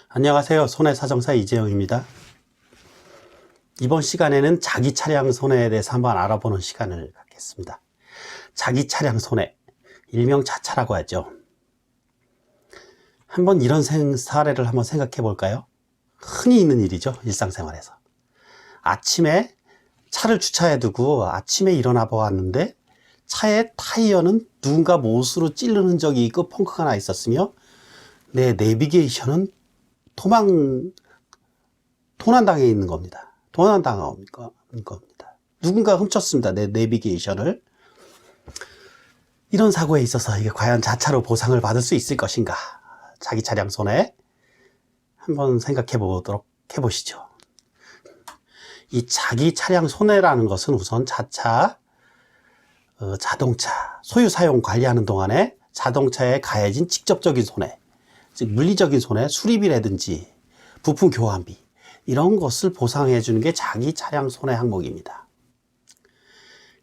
안녕하세요. 손해사정사 이재영입니다. 이번 시간에는 자기 차량 손해에 대해서 한번 알아보는 시간을 갖겠습니다. 자기 차량 손해, 일명 자차라고 하죠. 한번 이런 사례를 한번 생각해 볼까요? 흔히 있는 일이죠. 일상생활에서. 아침에 차를 주차해 두고 아침에 일어나 보았는데 차의 타이어는 누군가 못으로 찌르는 흔적이 있고 펑크가 나 있었으며 내 내비게이션은 도난당해 있는 겁니다. 도난당한 겁니다. 누군가 훔쳤습니다. 내 내비게이션을. 이런 사고에 있어서 이게 과연 자차로 보상을 받을 수 있을 것인가? 자기 차량 손해 한번 생각해 보도록 해보시죠. 이 자기 차량 손해라는 것은 우선 자동차 소유 사용 관리하는 동안에 자동차에 가해진 직접적인 손해, 즉 물리적인 손해, 수리비라든지 부품 교환비 이런 것을 보상해 주는 게 자기 차량 손해 항목입니다.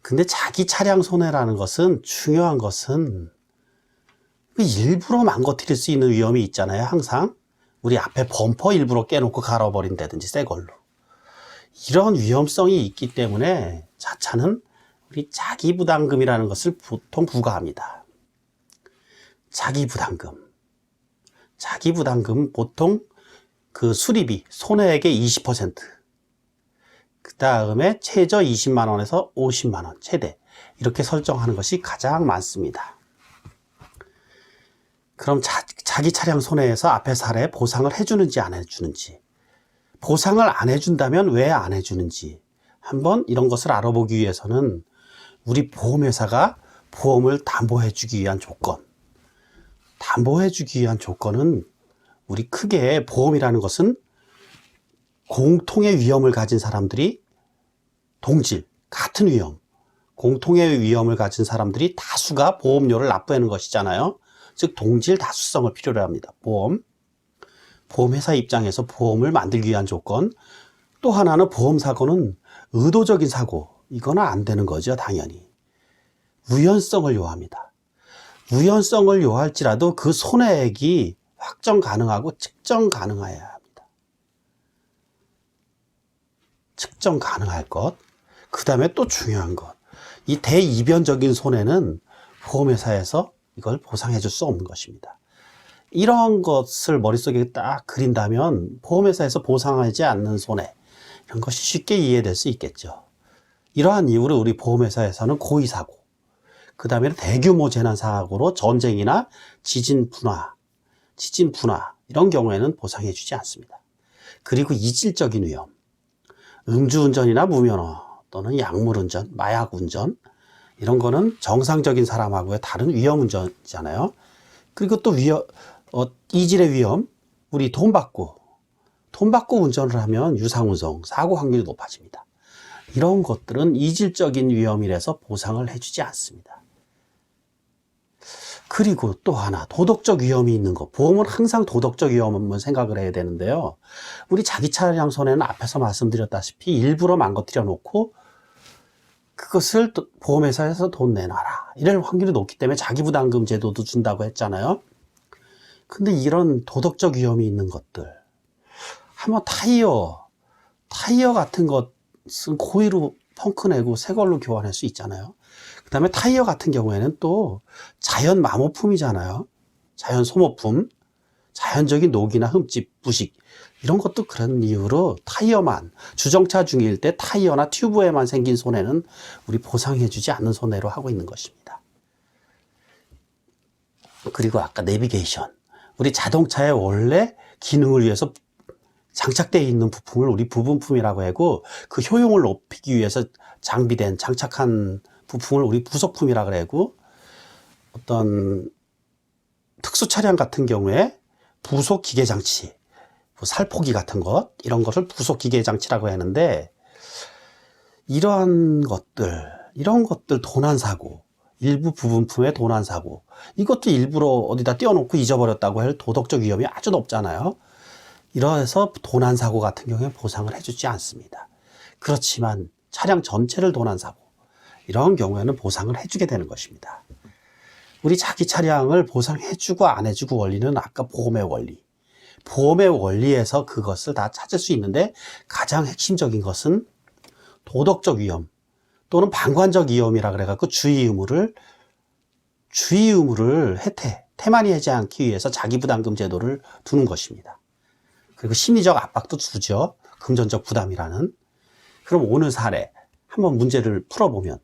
근데 자기 차량 손해라는 것은 중요한 것은 일부러 망가뜨릴 수 있는 위험이 있잖아요. 항상 우리 앞에 범퍼 일부러 깨놓고 갈아버린다든지 새 걸로 이런 위험성이 있기 때문에 자차는 우리 자기부담금이라는 것을 보통 부과합니다. 자기부담금 보통 그 수리비 손해액의 20%, 그 다음에 최저 20만 원에서 50만 원 최대 이렇게 설정하는 것이 가장 많습니다. 그럼 자기 차량 손해에서 앞에 사례 보상을 해주는지 안 해주는지, 보상을 안 해준다면 왜 안 해주는지 한번 이런 것을 알아보기 위해서는 우리 보험회사가 보험을 담보해주기 위한 조건은 우리 크게 보험이라는 것은 공통의 위험을 가진 사람들이 같은 위험, 공통의 위험을 가진 사람들이 다수가 보험료를 납부하는 것이잖아요. 즉 동질 다수성을 필요로 합니다. 보험회사 입장에서 보험을 만들기 위한 조건, 또 하나는 보험사고는 의도적인 사고, 이거는 안 되는 거죠. 당연히 우연성을 요합니다. 우연성을 요할지라도 그 손해액이 확정 가능하고 측정 가능해야 합니다. 측정 가능할 것. 그 다음에 또 중요한 것. 이 대이변적인 손해는 보험회사에서 이걸 보상해 줄 수 없는 것입니다. 이런 것을 머릿속에 딱 그린다면 보험회사에서 보상하지 않는 손해, 이런 것이 쉽게 이해될 수 있겠죠. 이러한 이유로 우리 보험회사에서는 고의사고, 그 다음에 대규모 재난사고로 전쟁이나 지진 분화 이런 경우에는 보상해 주지 않습니다. 그리고 이질적인 위험, 음주운전이나 무면허 또는 약물운전, 마약운전 이런 거는 정상적인 사람하고의 다른 위험운전이잖아요. 그리고 또 이질의 위험, 우리 돈 받고 운전을 하면 유상운송, 사고 확률이 높아집니다. 이런 것들은 이질적인 위험이라서 보상을 해주지 않습니다. 그리고 또 하나, 도덕적 위험이 있는 것. 보험은 항상 도덕적 위험을 생각을 해야 되는데요. 우리 자기 차량 손해는 앞에서 말씀드렸다시피 일부러 망가뜨려 놓고 그것을 보험회사에서 돈 내놔라, 이럴 확률이 높기 때문에 자기부담금 제도도 준다고 했잖아요. 근데 이런 도덕적 위험이 있는 것들, 한번 타이어 같은 것은 고의로 펑크 내고 새 걸로 교환할 수 있잖아요. 그 다음에 타이어 같은 경우에는 또 자연 마모품이잖아요. 자연 소모품, 자연적인 녹이나 흠집, 부식 이런 것도 그런 이유로 타이어만, 주정차 중일 때 타이어나 튜브에만 생긴 손해는 우리 보상해주지 않는 손해로 하고 있는 것입니다. 그리고 아까 내비게이션, 우리 자동차의 원래 기능을 위해서 장착되어 있는 부품을 우리 부분품이라고 하고, 그 효용을 높이기 위해서 장착한 부품을 우리 부속품이라고 하고, 어떤 특수 차량 같은 경우에 부속 기계 장치, 살포기 같은 것, 이런 것을 부속 기계 장치라고 하는데, 이런 것들 도난사고, 일부 부분품의 도난사고, 이것도 일부러 어디다 띄워놓고 잊어버렸다고 할 도덕적 위험이 아주 높잖아요. 이래서 도난사고 같은 경우에 보상을 해주지 않습니다. 그렇지만 차량 전체를 도난사고, 이런 경우에는 보상을 해주게 되는 것입니다. 우리 자기 차량을 보상해주고 안 해주고 원리는 아까 보험의 원리, 보험의 원리에서 그것을 다 찾을 수 있는데 가장 핵심적인 것은 도덕적 위험 또는 방관적 위험이라 그래갖고 주의 의무를 태만히 하지 않기 위해서 자기부담금 제도를 두는 것입니다. 그리고 심리적 압박도 주죠. 금전적 부담이라는. 그럼 오늘 사례 한번 문제를 풀어보면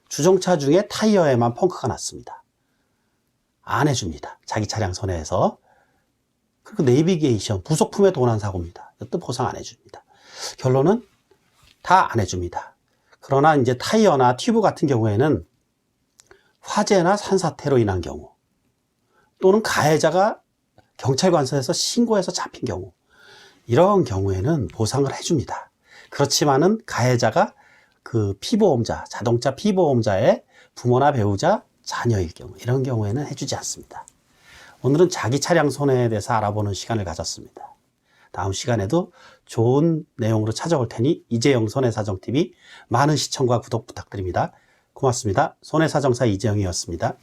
주정차 중에 타이어에만 펑크가 났습니다. 안 해줍니다. 자기 차량 손해에서. 그리고 내비게이션, 부속품의 도난 사고입니다. 이것도 보상 안 해줍니다. 결론은 다 안 해줍니다. 그러나 이제 타이어나 튜브 같은 경우에는 화재나 산사태로 인한 경우 또는 가해자가 경찰관서에서 신고해서 잡힌 경우 이런 경우에는 보상을 해줍니다. 그렇지만은 가해자가 그 피보험자, 자동차 피보험자의 부모나 배우자, 자녀일 경우 이런 경우에는 해주지 않습니다. 오늘은 자기 차량 손해에 대해서 알아보는 시간을 가졌습니다. 다음 시간에도 좋은 내용으로 찾아올 테니 이재영 손해사정TV 많은 시청과 구독 부탁드립니다. 고맙습니다. 손해사정사 이재영이었습니다.